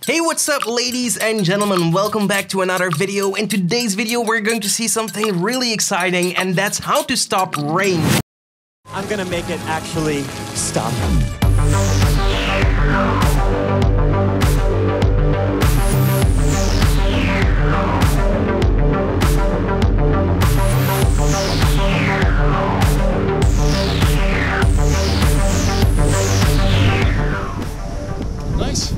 Hey, what's up ladies and gentlemen, welcome back to another video. In today's video we're going to see something really exciting, and that's how to stop rain. I'm gonna make it actually stop. Nice.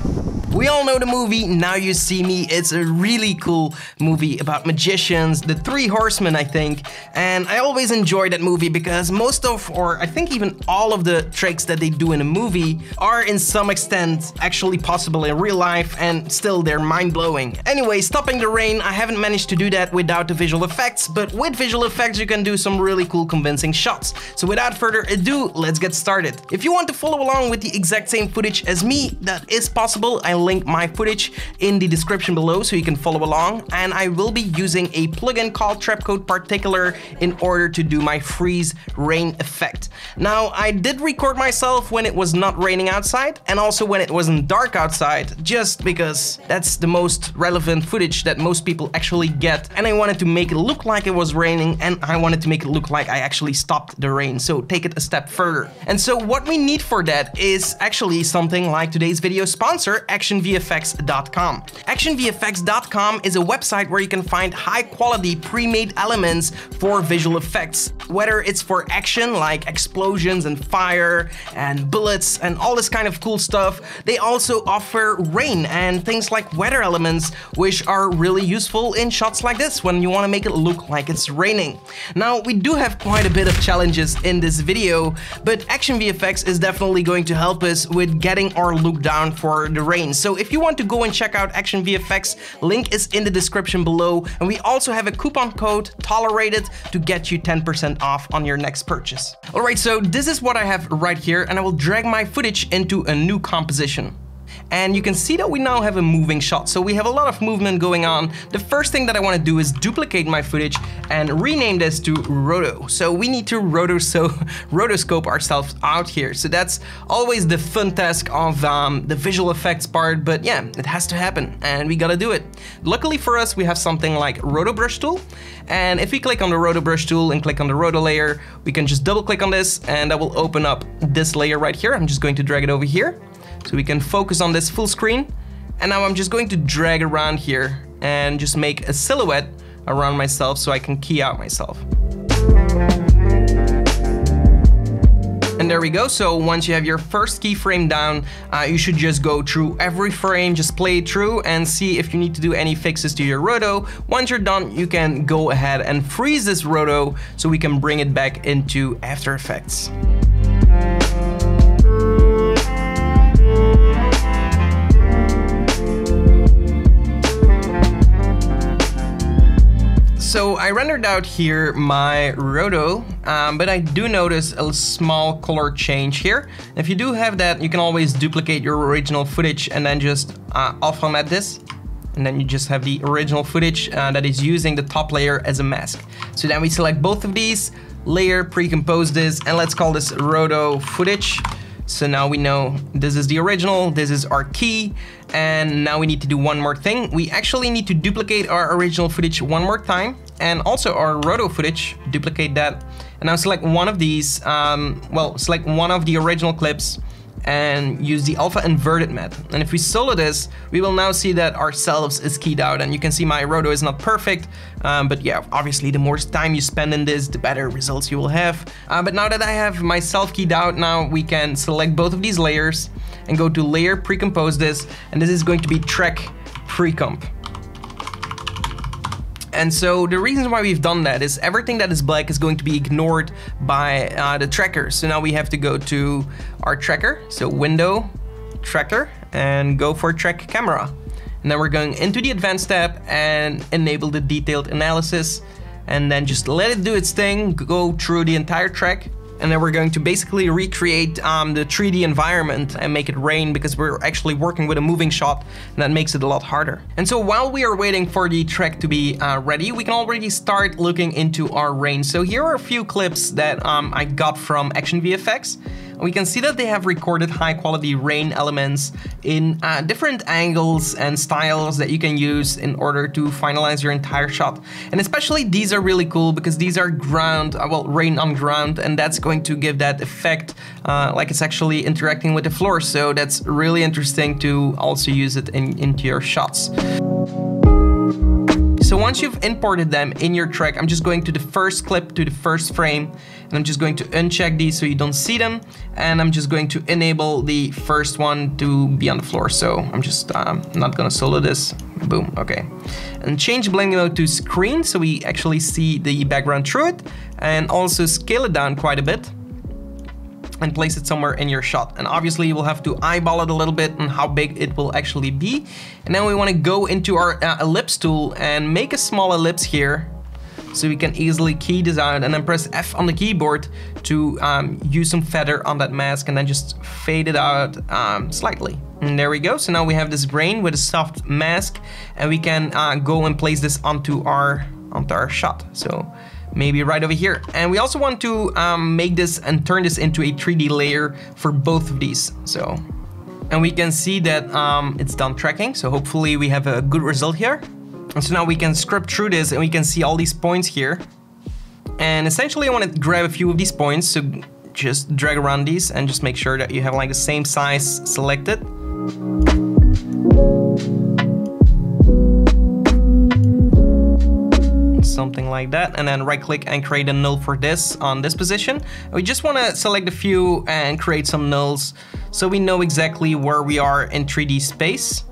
We all know the movie Now You See Me. It's a really cool movie about magicians, the Three Horsemen, I think. And I always enjoy that movie because most of, or I think even all of the tricks that they do in a movie are in some extent actually possible in real life, and still they're mind-blowing. Anyway, stopping the rain, I haven't managed to do that without the visual effects, but with visual effects you can do some really cool convincing shots. So without further ado, let's get started. If you want to follow along with the exact same footage as me, that is possible. I link my footage in the description below so you can follow along, and I will be using a plugin called Trapcode Particular in order to do my freeze rain effect. Now, I did record myself when it was not raining outside and also when it wasn't dark outside, just because that's the most relevant footage that most people actually get, and I wanted to make it look like it was raining, and I wanted to make it look like I actually stopped the rain, so take it a step further. And so what we need for that is actually something like today's video sponsor, ActionVFX.com. ActionVFX.com is a website where you can find high-quality pre-made elements for visual effects, whether it's for action like explosions and fire and bullets and all this kind of cool stuff. They also offer rain and things like weather elements, which are really useful in shots like this when you want to make it look like it's raining. Now, we do have quite a bit of challenges in this video, but ActionVFX is definitely going to help us with getting our look down for the rain. So if you want to go and check out ActionVFX, link is in the description below, and we also have a coupon code TOLERATED to get you 10% off on your next purchase. Alright, so this is what I have right here, and I will drag my footage into a new composition. And you can see that we now have a moving shot, so we have a lot of movement going on. The first thing that I want to do is duplicate my footage and rename this to Roto. So we need to rotoscope ourselves out here. So that's always the fun task of the visual effects part, but yeah, it has to happen and we gotta do it. Luckily for us, we have something like Roto Brush tool, and if we click on the Roto Brush tool and click on the Roto layer, we can just double click on this and that will open up this layer right here. I'm just going to drag it over here so we can focus on this full screen. And now I'm just going to drag around here and just make a silhouette around myself so I can key out myself. And there we go. So once you have your first keyframe down, you should just go through every frame, just play it through and see if you need to do any fixes to your roto. Once you're done, you can go ahead and freeze this roto so we can bring it back into After Effects. So I rendered out here my roto, but I do notice a small color change here. If you do have that, you can always duplicate your original footage and then just off-format this. And then you just have the original footage that is using the top layer as a mask. So then we select both of these, layer, pre-compose this, and let's call this roto footage. So now we know this is the original, this is our key, and now we need to do one more thing. We actually need to duplicate our original footage one more time, and also our roto footage, duplicate that. And now select one of these, select one of the original clips and use the alpha inverted method. And if we solo this, we will now see that ourselves is keyed out, and you can see my roto is not perfect, but yeah, obviously the more time you spend in this, the better results you will have. But now that I have myself keyed out, now we can select both of these layers and go to layer, pre-compose this, and this is going to be track pre-comp. And so the reason why we've done that is everything that is black is going to be ignored by the tracker. So now we have to go to our tracker, so window, tracker, and go for track camera. And then we're going into the advanced tab and enable the detailed analysis, and then just let it do its thing, go through the entire track. And then we're going to basically recreate the 3D environment and make it rain, because we're actually working with a moving shot, and that makes it a lot harder. And so while we are waiting for the track to be ready, we can already start looking into our rain. So here are a few clips that I got from ActionVFX. We can see that they have recorded high quality rain elements in different angles and styles that you can use in order to finalize your entire shot. And especially these are really cool because these are ground, well, rain on ground, and that's going to give that effect like it's actually interacting with the floor. So that's really interesting to also use it into your shots. So once you've imported them in your track, I'm just going to the first clip, to the first frame, and I'm just going to uncheck these so you don't see them. And I'm just going to enable the first one to be on the floor. So I'm just not gonna solo this. Boom, okay. And change blending mode to screen so we actually see the background through it. And also scale it down quite a bit and place it somewhere in your shot. And obviously you will have to eyeball it a little bit on how big it will actually be. And then we want to go into our ellipse tool and make a small ellipse here so we can easily key this out, and then press F on the keyboard to use some feather on that mask and then just fade it out slightly. And there we go. So now we have this rain with a soft mask, and we can go and place this onto our shot. So maybe right over here. And we also want to make this and turn this into a 3D layer for both of these. So, and we can see that it's done tracking. So hopefully we have a good result here. And so now we can script through this and we can see all these points here. And essentially I want to grab a few of these points. So just drag around these and just make sure that you have like the same size selected. Something like that, and then right click and create a null for this on this position. We just want to select a few and create some nulls so we know exactly where we are in 3D space.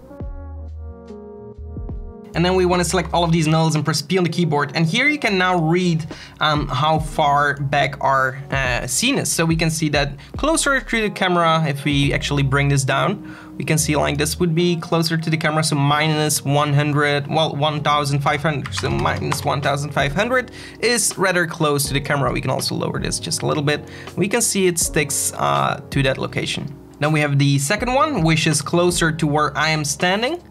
And then we want to select all of these nulls and press P on the keyboard. And here you can now read how far back our scene is. So we can see that closer to the camera, if we actually bring this down, we can see like this would be closer to the camera. So minus 100, well, 1,500. So minus 1,500 is rather close to the camera. We can also lower this just a little bit. We can see it sticks to that location. Then we have the second one, which is closer to where I am standing,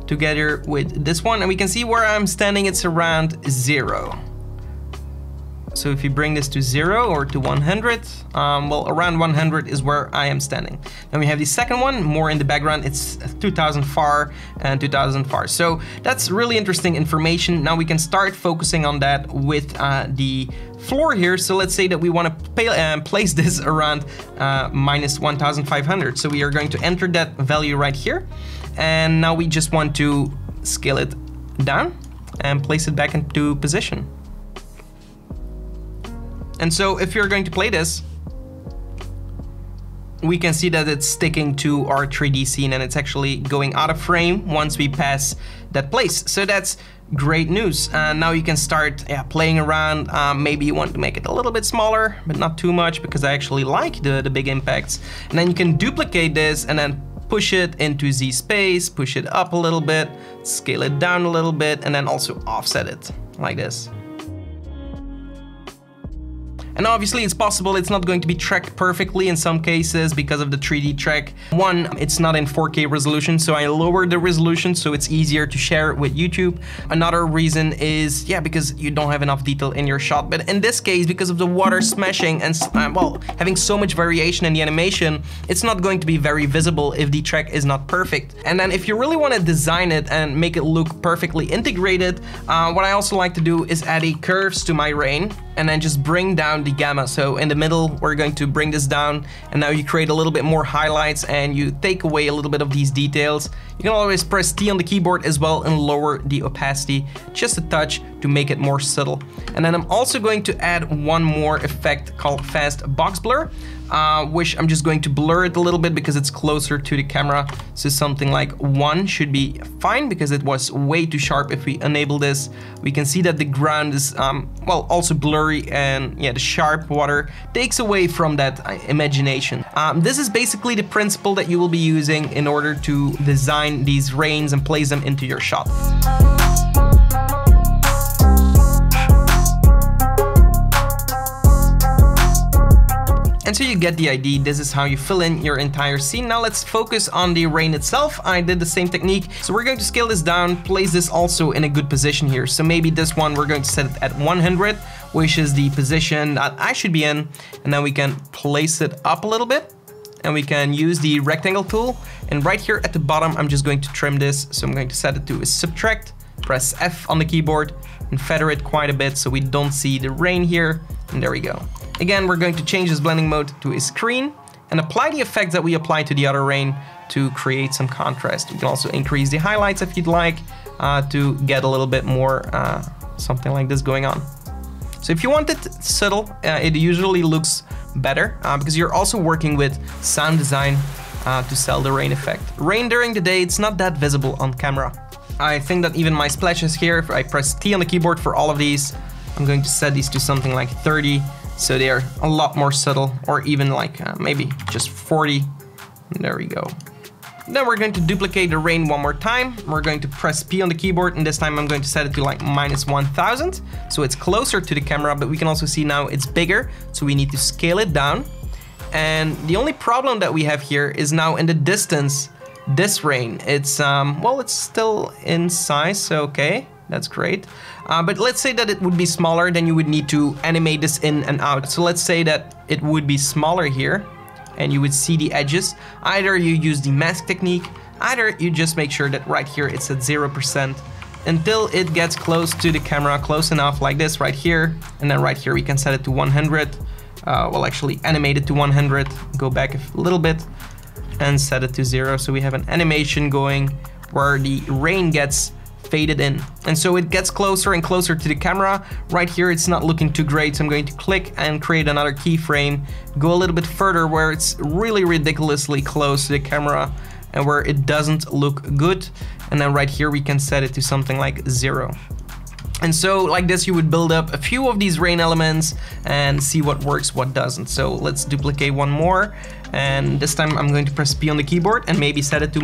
together with this one, and we can see where I'm standing, it's around 0. So if you bring this to 0 or to 100, well, around 100 is where I am standing. Then we have the second one, more in the background, it's 2,000 far and 2,000 far. So that's really interesting information. Now we can start focusing on that with the floor here. So let's say that we want to place this around minus 1,500. So we are going to enter that value right here. And now we just want to scale it down and place it back into position. And so if you're going to play this, we can see that it's sticking to our 3D scene and it's actually going out of frame once we pass that place. So that's great news. Now you can start playing around. Maybe you want to make it a little bit smaller, but not too much, because I actually like the big impacts. And then you can duplicate this and then push it into Z space, push it up a little bit, scale it down a little bit, and then also offset it like this. And obviously it's possible it's not going to be tracked perfectly in some cases because of the 3D track. One, it's not in 4K resolution, so I lowered the resolution so it's easier to share it with YouTube. Another reason is, because you don't have enough detail in your shot. But in this case, because of the water smashing and, well, having so much variation in the animation, it's not going to be very visible if the track is not perfect. And then if you really want to design it and make it look perfectly integrated, what I also like to do is add a curves to my rain and then just bring down the gamma. So in the middle, we're going to bring this down, and now you create a little bit more highlights and you take away a little bit of these details. You can always press T on the keyboard as well and lower the opacity just a touch to make it more subtle. And then I'm also going to add one more effect called fast box blur, which I'm just going to blur it a little bit because it's closer to the camera. So something like 1 should be fine because it was way too sharp. If we enable this, we can see that the ground is well, also blurry, and the sharp water takes away from that imagination. This is basically the principle that you will be using in order to design these rains and place them into your shot. And And so you get the idea. This is how you fill in your entire scene. Now let's focus on the rain itself. I did the same technique. So we're going to scale this down, place this also in a good position here. So maybe this one, we're going to set it at 100, which is the position that I should be in. And then we can place it up a little bit. And we can use the rectangle tool. And right here at the bottom, I'm just going to trim this. So I'm going to set it to a subtract, press F on the keyboard, and feather it quite a bit so we don't see the rain here. And there we go. Again, we're going to change this blending mode to a screen and apply the effect that we applied to the other rain to create some contrast. We can also increase the highlights if you'd like to get a little bit more something like this going on. So if you want it subtle, it usually looks better because you're also working with sound design to sell the rain effect. Rain during the day, it's not that visible on camera. I think that even my splashes here, if I press T on the keyboard for all of these, I'm going to set these to something like 30. So they're a lot more subtle, or even like maybe just 40. There we go. Then we're going to duplicate the rain one more time. We're going to press P on the keyboard, and this time I'm going to set it to like -1000. So it's closer to the camera, but we can also see now it's bigger. So we need to scale it down. And the only problem that we have here is now in the distance, this rain, it's, well, it's still in size, so okay. That's great. But let's say that it would be smaller, then you would need to animate this in and out. So let's say that it would be smaller here and you would see the edges. Either you use the mask technique, either you just make sure that right here it's at 0% until it gets close to the camera, close enough like this right here. And then right here we can set it to 100. Well, actually animate it to 100, go back a little bit and set it to 0. So we have an animation going where the rain gets faded in. And so it gets closer and closer to the camera. Right here, it's not looking too great. So I'm going to click and create another keyframe, go a little bit further where it's really ridiculously close to the camera and where it doesn't look good. And then right here, we can set it to something like 0. And so like this, you would build up a few of these rain elements and see what works, what doesn't. So let's duplicate one more. And this time I'm going to press P on the keyboard and maybe set it to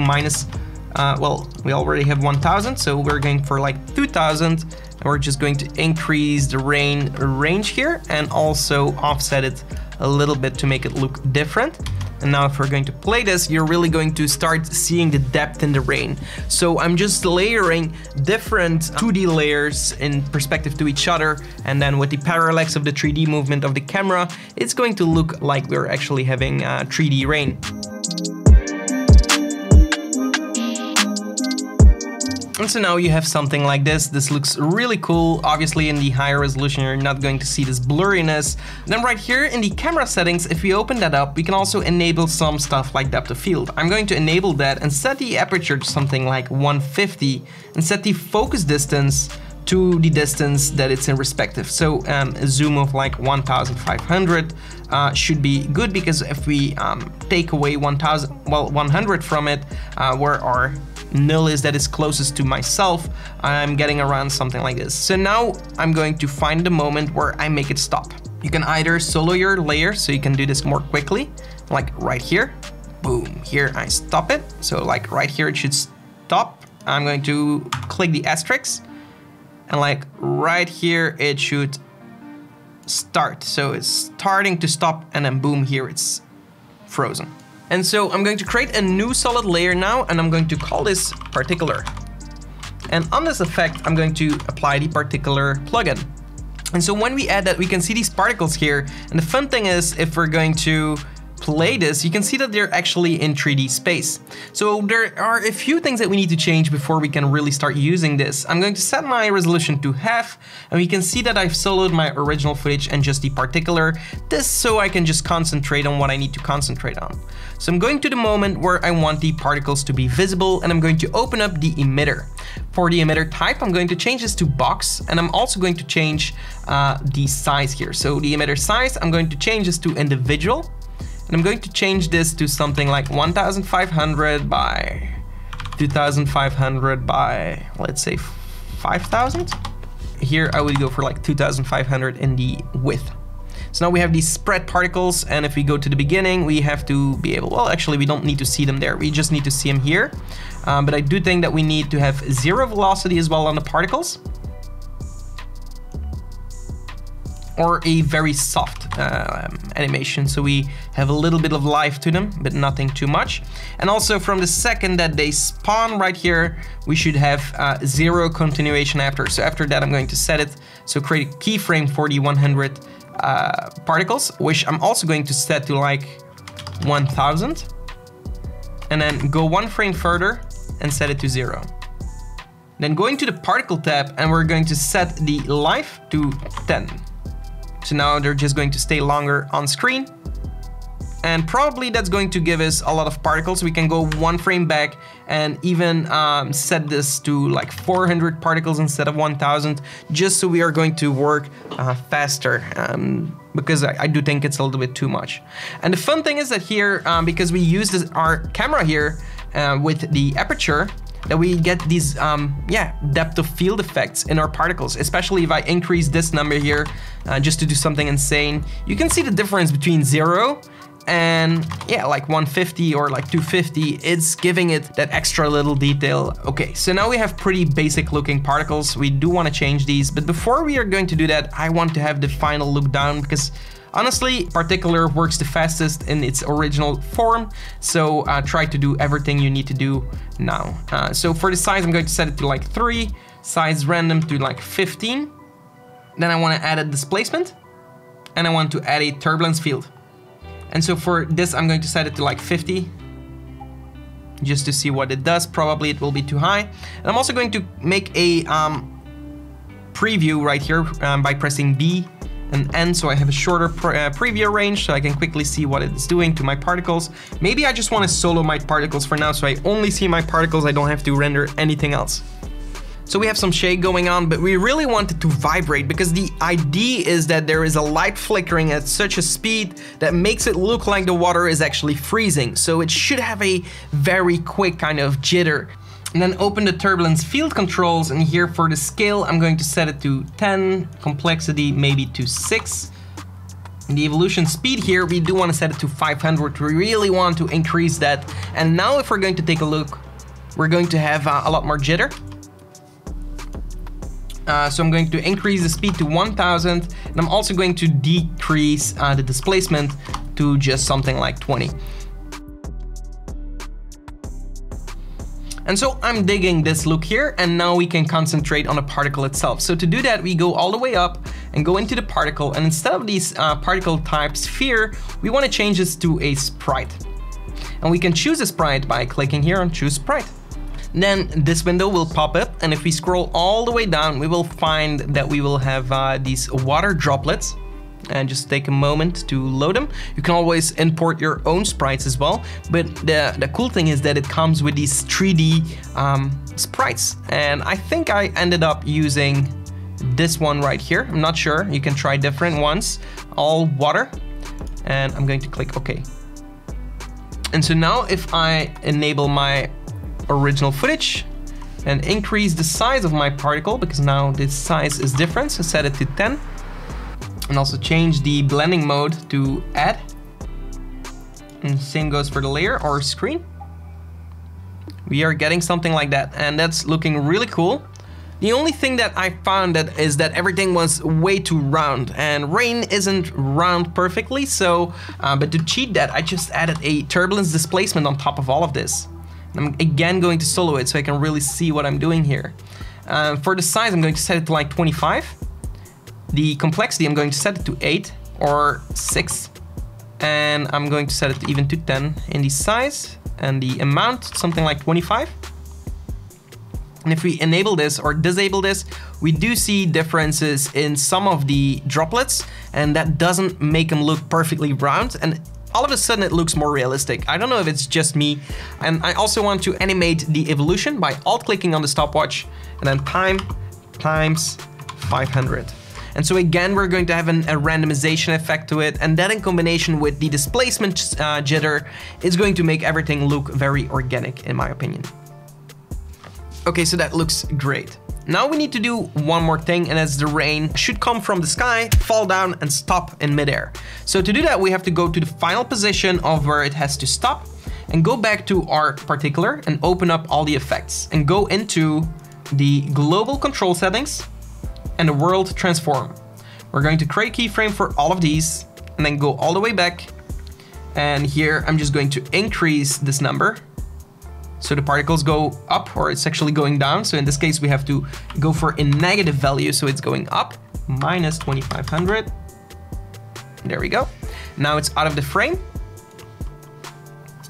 well, we already have 1000, so we're going for like 2000, and we're just going to increase the rain range here and also offset it a little bit to make it look different. And now if we're going to play this, you're really going to start seeing the depth in the rain. So I'm just layering different 2D layers in perspective to each other, and then with the parallax of the 3D movement of the camera, it's going to look like we're actually having 3D rain. And so now you have something like this. This looks really cool. Obviously in the higher resolution, you're not going to see this blurriness. Then right here in the camera settings, if we open that up, we can also enable some stuff like depth of field. I'm going to enable that and set the aperture to something like 150 and set the focus distance to the distance that it's in respective. So a zoom of like 1500 should be good, because if we take away 100 from it, where our null is that is closest to myself, I'm getting around something like this. So now I'm going to find the moment where I make it stop. You can either solo your layer, so you can do this more quickly, like right here. Boom, here I stop it. So like right here it should stop. I'm going to click the asterisk, and like right here it should start. So it's starting to stop, and then boom, here it's frozen. And so I'm going to create a new solid layer now, and I'm going to call this particular. And on this effect, I'm going to apply the particular plugin. And so when we add that, we can see these particles here. And the fun thing is, if we're going to play this, you can see that they're actually in 3D space. So there are a few things that we need to change before we can really start using this. I'm going to set my resolution to half, and we can see that I've soloed my original footage and just the particular, this so I can just concentrate on what I need to concentrate on. So I'm going to the moment where I want the particles to be visible, and I'm going to open up the emitter. For the emitter type, I'm going to change this to box, and I'm also going to change the size here. So the emitter size, I'm going to change this to individual. And I'm going to change this to something like 1500 by 2500 by, let's say, 5000. Here I would go for like 2500 in the width. So now we have these spread particles, and if we go to the beginning, we have to be able, well, actually we don't need to see them there. We just need to see them here. But I do think that we need to have 0 velocity as well on the particles, or a very soft animation, so we have a little bit of life to them, but nothing too much. And also from the second that they spawn right here, we should have 0 continuation after. So after that, I'm going to set it, so create a keyframe for the 100 particles, which I'm also going to set to like 1000. And then go 1 frame further and set it to 0. Then going to the particle tab, and we're going to set the life to 10. So now they're just going to stay longer on screen. And probably that's going to give us a lot of particles. We can go 1 frame back and even set this to like 400 particles instead of 1000, just so we are going to work faster, because I do think it's a little bit too much. And the fun thing is that here, because we use our camera here with the aperture, that we get these depth of field effects in our particles. Especially if I increase this number here just to do something insane, you can see the difference between 0 and like 150 or like 250. It's giving it that extra little detail. Okay, so now we have pretty basic looking particles. We do want to change these, but before we are going to do that, I want to have the final look down, because honestly, particular works the fastest in its original form, so try to do everything you need to do now. So for the size, I'm going to set it to like 3, size random to like 15. Then I want to add a displacement, and I want to add a turbulence field. And so for this, I'm going to set it to like 50, just to see what it does. Probably it will be too high. And I'm also going to make a preview right here by pressing B and N, so I have a shorter preview range, so I can quickly see what it's doing to my particles. Maybe I just want to solo my particles for now, so I only see my particles, I don't have to render anything else. So we have some shake going on, but we really want it to vibrate, because the idea is that there is a light flickering at such a speed that makes it look like the water is actually freezing. So it should have a very quick kind of jitter. And then open the turbulence field controls, and here for the scale, I'm going to set it to 10, complexity maybe to 6. And the evolution speed here, we do want to set it to 500. We really want to increase that. And now if we're going to take a look, we're going to have a lot more jitter. So I'm going to increase the speed to 1000, and I'm also going to decrease the displacement to just something like 20. And so I'm digging this look here, and now we can concentrate on the particle itself. So to do that, we go all the way up and go into the particle, and instead of these particle type sphere, we want to change this to a sprite. And we can choose a sprite by clicking here on choose sprite. Then this window will pop up, and if we scroll all the way down, we will find that we will have these water droplets. And just take a moment to load them. You can always import your own sprites as well, but the cool thing is that it comes with these 3D sprites. And I think I ended up using this one right here. I'm not sure, you can try different ones. All water, and I'm going to click OK. And so now if I enable my original footage and increase the size of my particle, because now this size is different, so set it to 10. And also change the blending mode to add. And same goes for the layer or screen. We are getting something like that, and that's looking really cool. The only thing that I found is that everything was way too round, and rain isn't round perfectly, so, but to cheat that, I just added a turbulence displacement on top of all of this. And I'm again going to solo it so I can really see what I'm doing here. For the size, I'm going to set it to like 25. The complexity, I'm going to set it to 8 or 6. And I'm going to set it even to 10 in the size. And the amount, something like 25. And if we enable this or disable this, we do see differences in some of the droplets, and that doesn't make them look perfectly round. And all of a sudden it looks more realistic. I don't know if it's just me. And I also want to animate the evolution by alt-clicking on the stopwatch, and then time times 500. And so again, we're going to have a randomization effect to it, and that in combination with the displacement jitter is going to make everything look very organic, in my opinion. Okay, so that looks great. Now we need to do one more thing, and that's the rain should come from the sky, fall down, and stop in midair. So to do that, we have to go to the final position of where it has to stop, and go back to our particular and open up all the effects, and go into the global control settings and the world transform. We're going to create a keyframe for all of these, and then go all the way back. And here I'm just going to increase this number. So the particles go up, or it's actually going down. So in this case, we have to go for a negative value. So it's going up, minus 2500. There we go. Now it's out of the frame.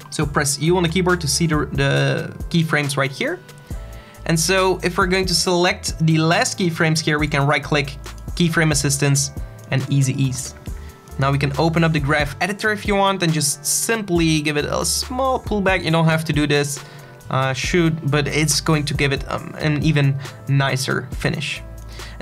So press U on the keyboard to see the keyframes right here. And so if we're going to select the last keyframes here, we can right click, keyframe assistance, and easy ease. Now we can open up the graph editor if you want and just simply give it a small pullback. You don't have to do this, but it's going to give it an even nicer finish.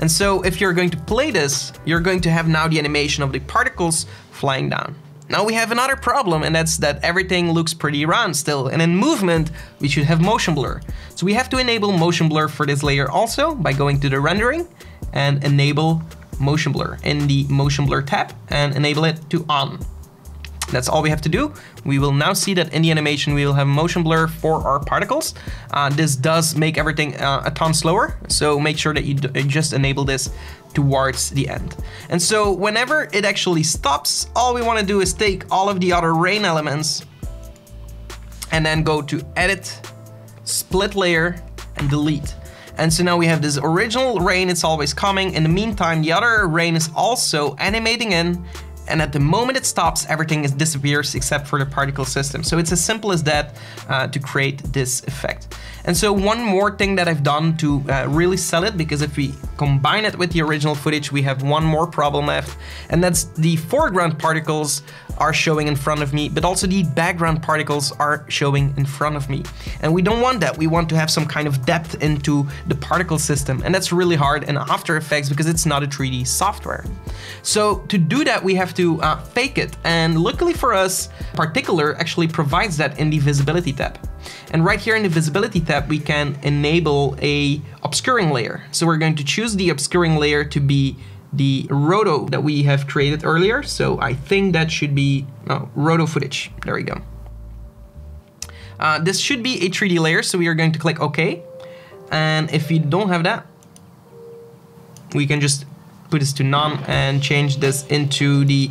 And so if you're going to play this, you're going to have now the animation of the particles flying down. Now we have another problem, and that's that everything looks pretty round still. And in movement, we should have motion blur. So we have to enable motion blur for this layer also by going to the rendering and enable motion blur in the motion blur tab and enable it to on. That's all we have to do. We will now see that in the animation we will have motion blur for our particles. This does make everything a ton slower, so make sure that you just enable this towards the end. And so whenever it actually stops, all we want to do is take all of the other rain elements and then go to edit, split layer, and delete. And so now we have this original rain, it's always coming. In the meantime, the other rain is also animating in, and at the moment it stops, everything disappears except for the particle system. So it's as simple as that to create this effect. And so one more thing that I've done to really sell it, because if we combine it with the original footage, we have one more problem left, and that's the foreground particles are showing in front of me, but also the background particles are showing in front of me. And we don't want that. We want to have some kind of depth into the particle system, and that's really hard in After Effects because it's not a 3D software. So to do that, we have to fake it, and luckily for us, Particular actually provides that in the visibility tab. And right here in the visibility tab, we can enable a obscuring layer. So we're going to choose the obscuring layer to be the roto that we have created earlier. So I think that should be roto footage. There we go. This should be a 3D layer, so we are going to click OK. And if you don't have that, we can just put this to none and change this into the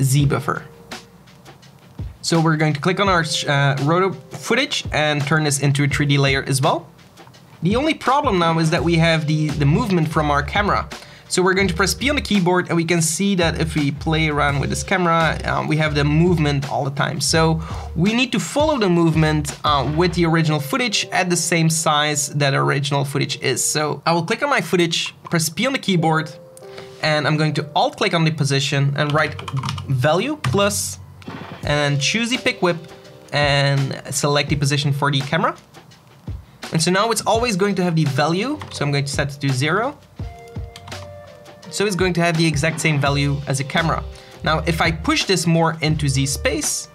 Z buffer. So we're going to click on our roto footage and turn this into a 3D layer as well. The only problem now is that we have the movement from our camera. So we're going to press P on the keyboard, and we can see that if we play around with this camera, we have the movement all the time. So we need to follow the movement with the original footage at the same size that original footage is. So I will click on my footage, press P on the keyboard, and I'm going to alt click on the position and write value plus, and choose the pick whip and select the position for the camera. And so now it's always going to have the value. So I'm going to set it to 0. So it's going to have the exact same value as a camera. Now, if I push this more into Z space,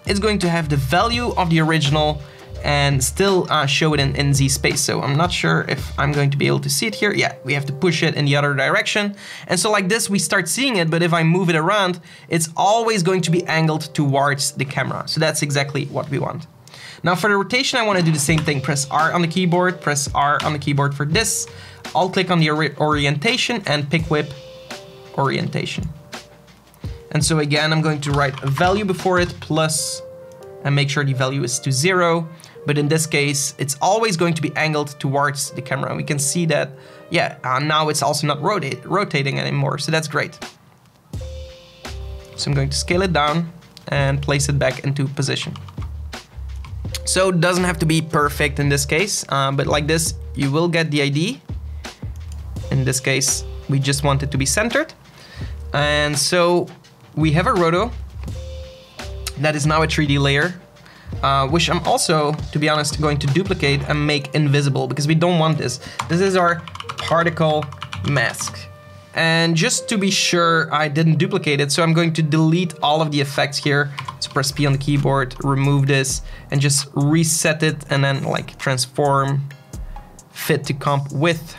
it's going to have the value of the original and still show it in Z space. So I'm not sure if I'm going to be able to see it here. Yeah, we have to push it in the other direction. And so like this, we start seeing it, but if I move it around, it's always going to be angled towards the camera. So that's exactly what we want. Now for the rotation, I want to do the same thing. Press R on the keyboard, press R on the keyboard for this. I'll click on the orientation and pick whip orientation. And so again, I'm going to write a value before it, plus, and make sure the value is to 0. But in this case, it's always going to be angled towards the camera. We can see that, yeah, now it's also not rotating anymore, so that's great. So I'm going to scale it down and place it back into position. So it doesn't have to be perfect in this case, but like this, you will get the idea. In this case, we just want it to be centered. And so we have a roto that is now a 3D layer, which I'm also, to be honest, going to duplicate and make invisible because we don't want this. This is our particle mask. And just to be sure I didn't duplicate it, so I'm going to delete all of the effects here. So press P on the keyboard, remove this, and just reset it, and then like transform, fit to comp with.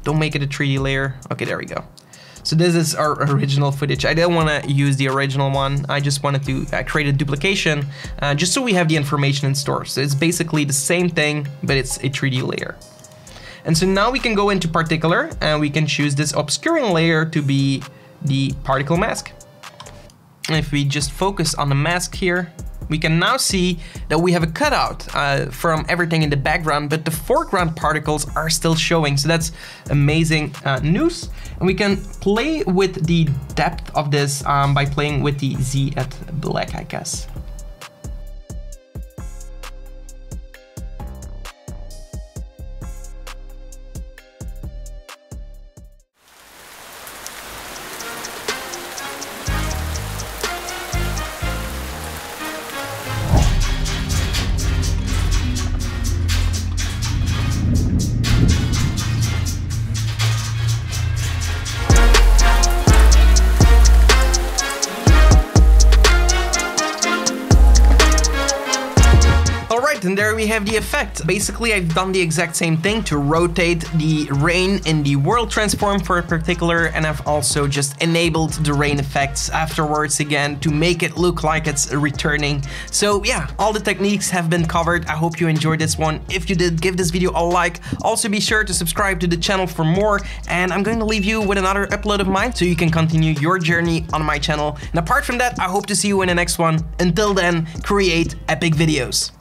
Don't make it a 3D layer. Okay, there we go. So this is our original footage. I didn't want to use the original one. I just wanted to create a duplication just so we have the information in store. So it's basically the same thing, but it's a 3D layer. And so now we can go into Particular and we can choose this obscuring layer to be the particle mask. if we just focus on the mask here, we can now see that we have a cutout from everything in the background, but the foreground particles are still showing. So that's amazing news. And we can play with the depth of this by playing with the Z at black, I guess. And there we have the effect. Basically, I've done the exact same thing to rotate the rain in the world transform for a particular, and I've also just enabled the rain effects afterwards again to make it look like it's returning. So yeah, all the techniques have been covered. I hope you enjoyed this one. If you did, give this video a like. Also be sure to subscribe to the channel for more, and I'm going to leave you with another upload of mine so you can continue your journey on my channel. And apart from that, I hope to see you in the next one. Until then, create epic videos.